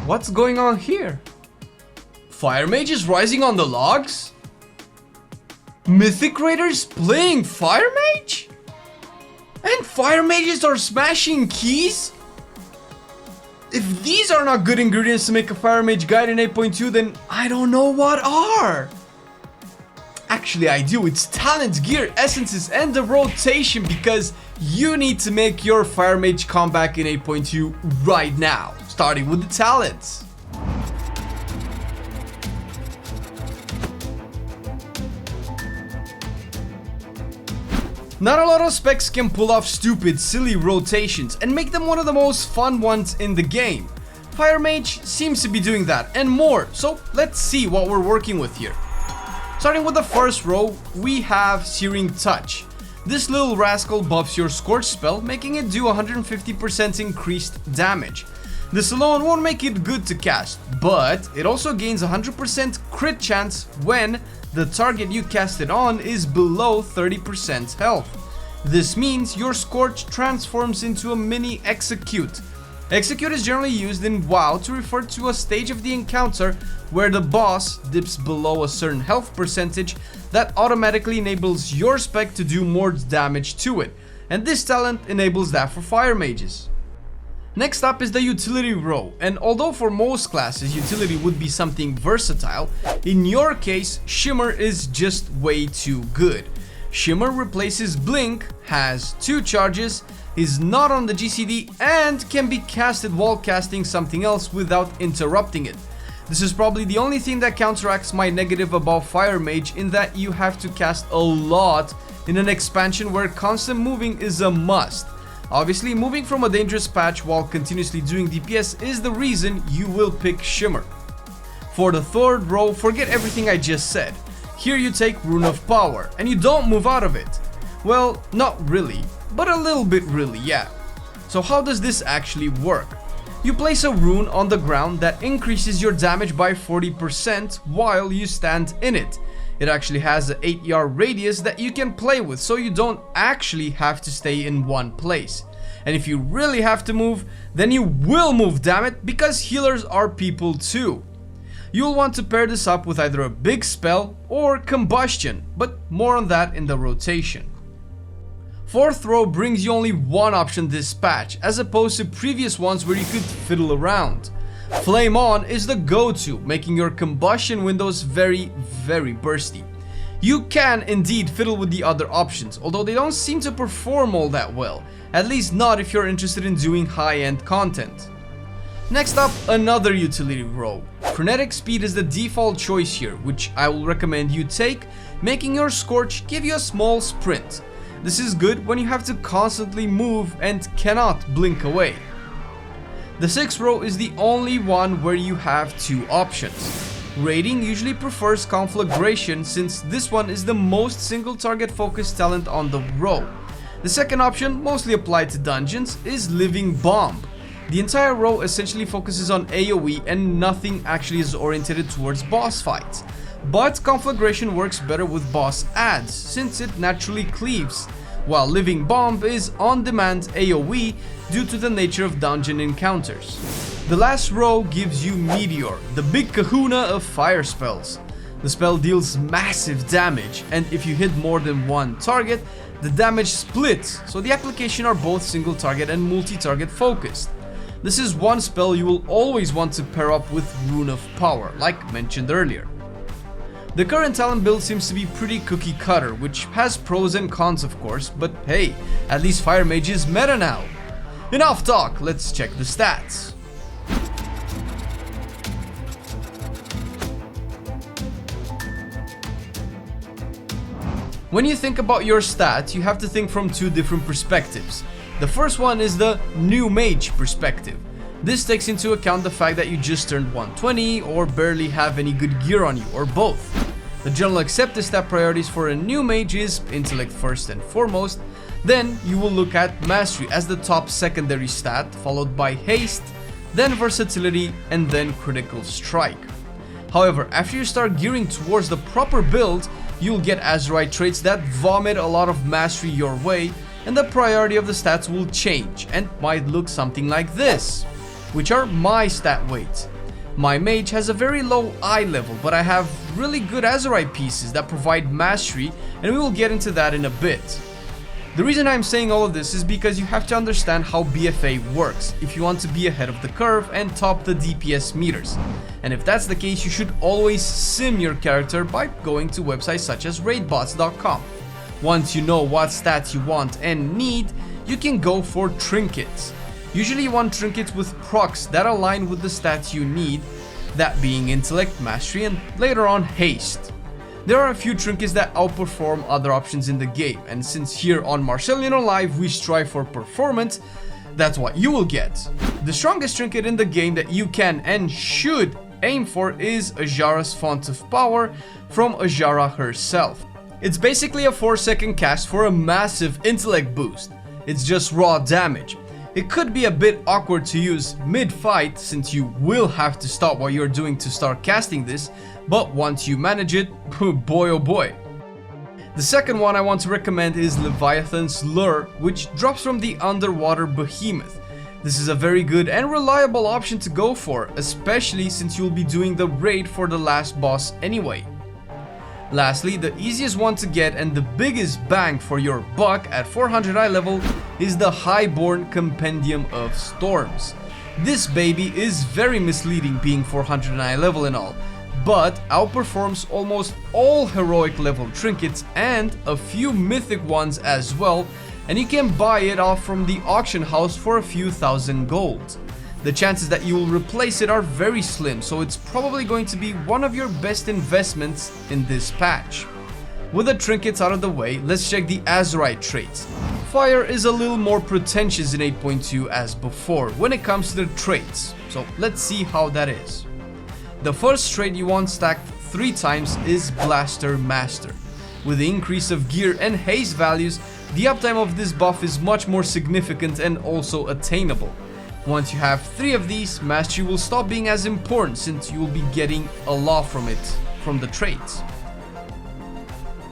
What's going on here? Fire Mage is rising on the logs? Mythic Raiders playing Fire Mage? And Fire Mages are smashing keys? If these are not good ingredients to make a Fire Mage guide in 8.2, then I don't know what are. Actually, I do. It's talents, gear, essences, and the rotation, because you need to make your Fire Mage comeback in 8.2 right now, starting with the talents. Not a lot of specs can pull off stupid, silly rotations and make them one of the most fun ones in the game. Fire Mage seems to be doing that and more, so let's see what we're working with here. Starting with the first row, we have Searing Touch. This little rascal buffs your Scorch spell, making it do 150% increased damage. This alone won't make it good to cast, but it also gains 100% crit chance when the target you cast it on is below 30% health. This means your Scorch transforms into a mini Execute. Execute is generally used in WoW to refer to a stage of the encounter where the boss dips below a certain health percentage that automatically enables your spec to do more damage to it, and this talent enables that for Fire Mages. Next up is the utility row, and although for most classes utility would be something versatile, in your case Shimmer is just way too good. Shimmer replaces Blink, has 2 charges, is not on the GCD, and can be casted while casting something else without interrupting it. This is probably the only thing that counteracts my negative about Fire Mage, in that you have to cast a lot in an expansion where constant moving is a must. Obviously, moving from a dangerous patch while continuously doing DPS is the reason you will pick Shimmer. For the third row, forget everything I just said. Here you take Rune of Power, and you don't move out of it. Well, not really, but a little bit really, yeah. So how does this actually work? You place a rune on the ground that increases your damage by 40% while you stand in it. It actually has an 8-yard radius that you can play with, so you don't actually have to stay in one place. And if you really have to move, then you will move, damn it, because healers are people too. You'll want to pair this up with either a big spell or combustion, but more on that in the rotation. Fourth row brings you only one option this patch, as opposed to previous ones where you could fiddle around. Flame On is the go-to, making your combustion windows very bursty. You can indeed fiddle with the other options, although they don't seem to perform all that well, at least not if you're interested in doing high-end content. Next up, another utility row. Frenetic Speed is the default choice here, which I will recommend you take, making your Scorch give you a small sprint. This is good when you have to constantly move and cannot blink away. The sixth row is the only one where you have 2 options. Raiding usually prefers Conflagration, since this one is the most single target focused talent on the row. The second option, mostly applied to dungeons, is Living Bomb. The entire row essentially focuses on AoE and nothing actually is oriented towards boss fights. But Conflagration works better with boss adds, since it naturally cleaves, while Living Bomb is on-demand AoE due to the nature of dungeon encounters. The last row gives you Meteor, the big kahuna of fire spells. The spell deals massive damage, and if you hit more than one target, the damage splits, so the application are both single target and multi-target focused. This is one spell you will always want to pair up with Rune of Power, like mentioned earlier. The current talent build seems to be pretty cookie cutter, which has pros and cons of course, but hey, at least Fire Mage is meta now. Enough talk, let's check the stats. When you think about your stats, you have to think from 2 different perspectives. The first one is the new mage perspective. This takes into account the fact that you just turned 120 or barely have any good gear on you, or both. The general accepted stat priorities for a new mage is intellect first and foremost, then you will look at mastery as the top secondary stat, followed by haste, then versatility, and then critical strike. However, after you start gearing towards the proper build, you'll get Azurite traits that vomit a lot of mastery your way, and the priority of the stats will change and might look something like this, which are my stat weight. My mage has a very low eye level, but I have really good Azurite pieces that provide mastery, and we will get into that in a bit. The reason I'm saying all of this is because you have to understand how BFA works if you want to be ahead of the curve and top the DPS meters. And if that's the case, you should always sim your character by going to websites such as raidbots.com. Once you know what stats you want and need, you can go for trinkets. Usually you want trinkets with procs that align with the stats you need, that being intellect, mastery, and later on haste. There are a few trinkets that outperform other options in the game, and since here on MarcelianOnline we strive for performance, that's what you will get. The strongest trinket in the game that you can and should aim for is Azshara's Font of Power from Azshara herself. It's basically a 4-second cast for a massive intellect boost. It's just raw damage. It could be a bit awkward to use mid-fight since you will have to stop what you're doing to start casting this, but once you manage it, boy oh boy. The second one I want to recommend is Leviathan's Lure, which drops from the underwater behemoth. This is a very good and reliable option to go for, especially since you'll be doing the raid for the last boss anyway. Lastly, the easiest one to get and the biggest bang for your buck at 400 eye level is the Highborn Compendium of Storms. This baby is very misleading being 400 eye level and all, but outperforms almost all heroic level trinkets and a few mythic ones as well, and you can buy it off from the auction house for a few thousand gold. The chances that you will replace it are very slim, so it's probably going to be one of your best investments in this patch. With the trinkets out of the way, let's check the Azurite traits. Fire is a little more pretentious in 8.2 as before when it comes to the traits, so let's see how that is. The first trait you want stacked 3 times is Blaster Master. With the increase of gear and haste values, the uptime of this buff is much more significant and also attainable. Once you have 3 of these, mastery will stop being as important since you will be getting a lot from it, from the traits.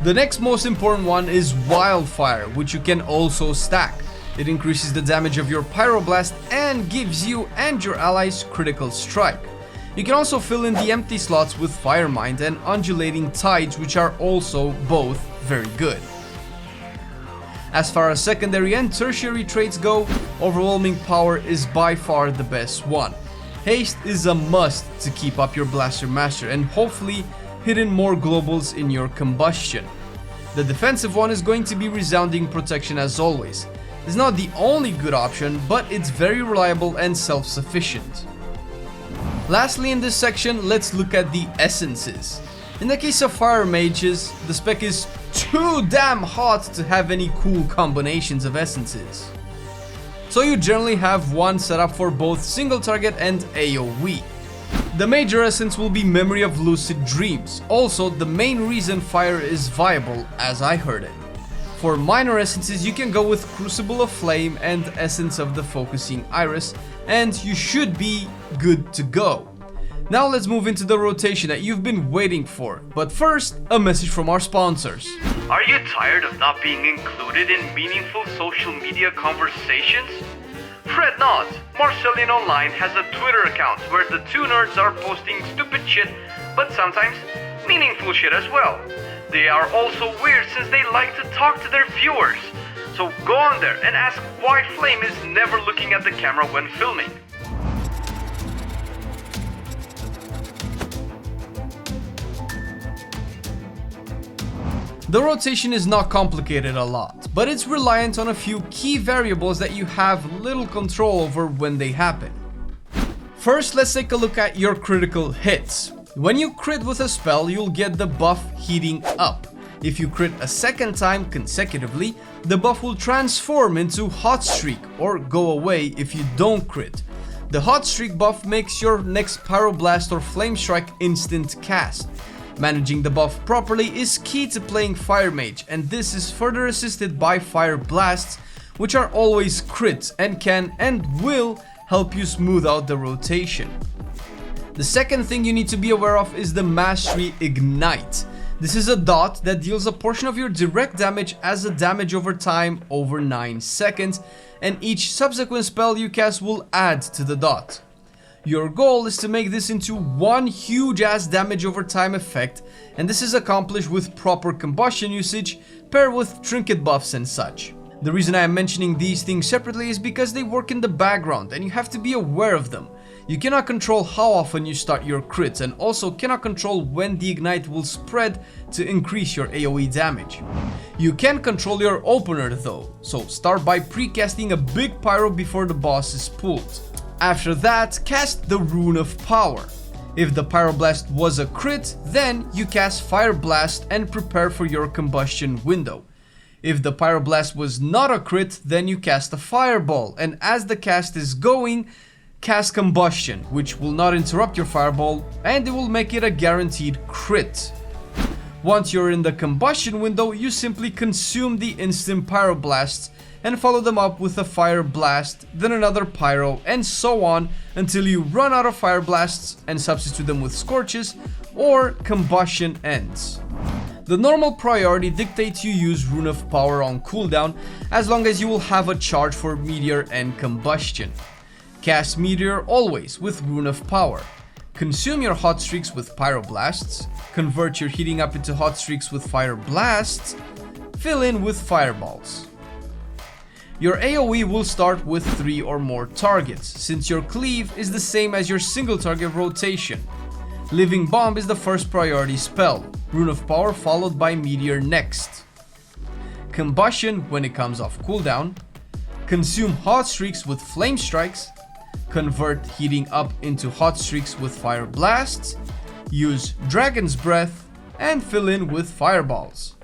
The next most important one is Wildfire, which you can also stack. It increases the damage of your Pyroblast and gives you and your allies critical strike. You can also fill in the empty slots with Fire Mind and Undulating Tides, which are also both very good. As far as secondary and tertiary traits go, Overwhelming Power is by far the best one. Haste is a must to keep up your Blaster Master and hopefully hit in more globals in your combustion. The defensive one is going to be Resounding Protection as always. It's not the only good option, but it's very reliable and self-sufficient. Lastly in this section, let's look at the essences. In the case of Fire Mages, the spec is too damn hot to have any cool combinations of essences. So you generally have one set up for both single target and AoE. The major essence will be Memory of Lucid Dreams, also the main reason Fire is viable as I heard it. For minor essences you can go with Crucible of Flame and Essence of the Focusing Iris, and you should be good to go. Now let's move into the rotation that you've been waiting for, but first, a message from our sponsors. Are you tired of not being included in meaningful social media conversations? Fret not, MarcelianOnline has a Twitter account where the two nerds are posting stupid shit, but sometimes meaningful shit as well. They are also weird since they like to talk to their viewers. So go on there and ask why Flame is never looking at the camera when filming. The rotation is not complicated a lot, but it's reliant on a few key variables that you have little control over when they happen. First, let's take a look at your critical hits. When you crit with a spell, you'll get the buff heating up. If you crit a second time consecutively, the buff will transform into Hot Streak or go away if you don't crit. The Hot Streak buff makes your next Pyroblast or Flame Strike instant cast. Managing the buff properly is key to playing Fire Mage, and this is further assisted by Fire Blasts, which are always crits and can and will help you smooth out the rotation. The second thing you need to be aware of is the Mastery Ignite. This is a dot that deals a portion of your direct damage as a damage over time over 9 seconds, and each subsequent spell you cast will add to the dot. Your goal is to make this into one huge ass damage over time effect, and this is accomplished with proper combustion usage paired with trinket buffs and such. The reason I am mentioning these things separately is because they work in the background and you have to be aware of them. You cannot control how often you start your crits, and also cannot control when the ignite will spread to increase your AoE damage. You can control your opener though, so start by pre-casting a big pyro before the boss is pulled. After that, cast the Rune of Power. If the Pyroblast was a crit, then you cast Fire Blast and prepare for your combustion window. If the Pyroblast was not a crit, then you cast a Fireball, and as the cast is going, cast Combustion, which will not interrupt your Fireball and it will make it a guaranteed crit. Once you're in the combustion window, you simply consume the instant Pyroblasts and follow them up with a Fire Blast, then another Pyro, and so on until you run out of Fire Blasts and substitute them with Scorches or combustion ends. The normal priority dictates you use Rune of Power on cooldown as long as you will have a charge for Meteor and Combustion. Cast Meteor always with Rune of Power. Consume your hot streaks with Pyroblasts, convert your heating up into hot streaks with Fire Blasts, fill in with Fireballs. Your AoE will start with 3 or more targets, since your cleave is the same as your single target rotation. Living Bomb is the first priority spell, Rune of Power followed by Meteor next. Combustion when it comes off cooldown. Consume hot streaks with Flame Strikes. Convert heating up into hot streaks with Fire Blasts. Use Dragon's Breath and fill in with Fireballs.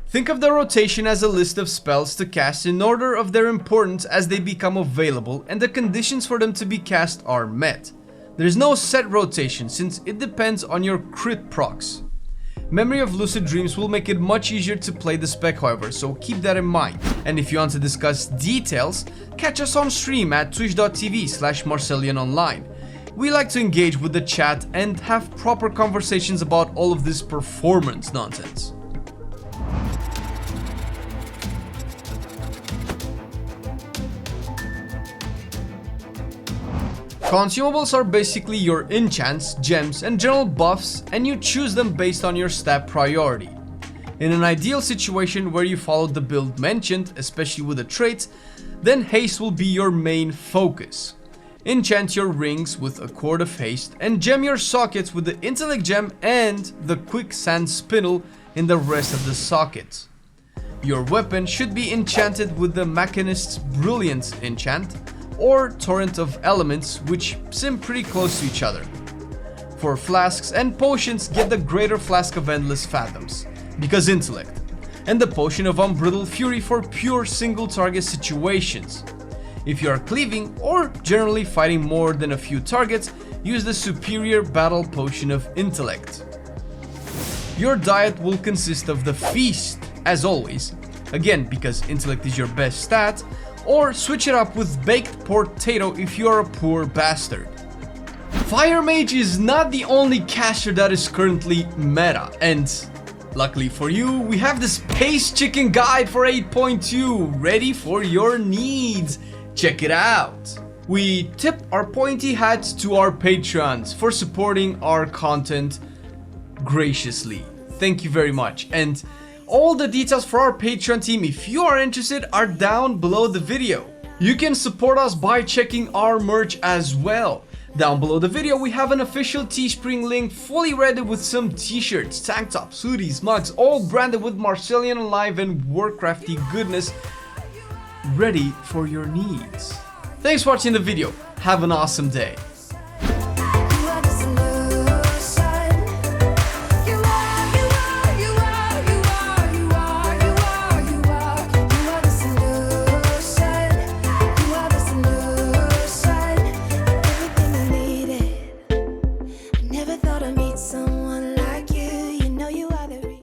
Think of the rotation as a list of spells to cast in order of their importance as they become available and the conditions for them to be cast are met. There is no set rotation since it depends on your crit procs. Memory of Lucid Dreams will make it much easier to play the spec however, so keep that in mind. And if you want to discuss details, catch us on stream at twitch.tv/MarcelianOnline. We like to engage with the chat and have proper conversations about all of this performance nonsense. Consumables are basically your enchants, gems, and general buffs, and you choose them based on your stat priority. In an ideal situation where you follow the build mentioned, especially with the traits, then haste will be your main focus. Enchant your rings with a Cord of Haste, and gem your sockets with the intellect gem and the quicksand spindle in the rest of the sockets. Your weapon should be enchanted with the Machinist's Brilliance enchant, or Torrent of Elements, which seem pretty close to each other. For flasks and potions, get the Greater Flask of Endless Fathoms, because intellect, and the Potion of Unbridled Fury for pure single target situations. If you are cleaving or generally fighting more than a few targets, use the Superior Battle Potion of Intellect. Your diet will consist of the Feast, as always, again because intellect is your best stat, or switch it up with Baked Potato if you are a poor bastard. Fire Mage is not the only caster that is currently meta, and luckily for you, we have the Space Chicken Guide for 8.2 ready for your needs. Check it out. We tip our pointy hats to our Patreons for supporting our content graciously. Thank you very much. And all the details for our Patreon team, if you are interested, are down below the video. You can support us by checking our merch as well. Down below the video, we have an official Teespring link fully ready with some t-shirts, tank tops, hoodies, mugs, all branded with Marcelian&Flame and Warcrafty goodness, ready for your needs. Thanks for watching the video. Have an awesome day.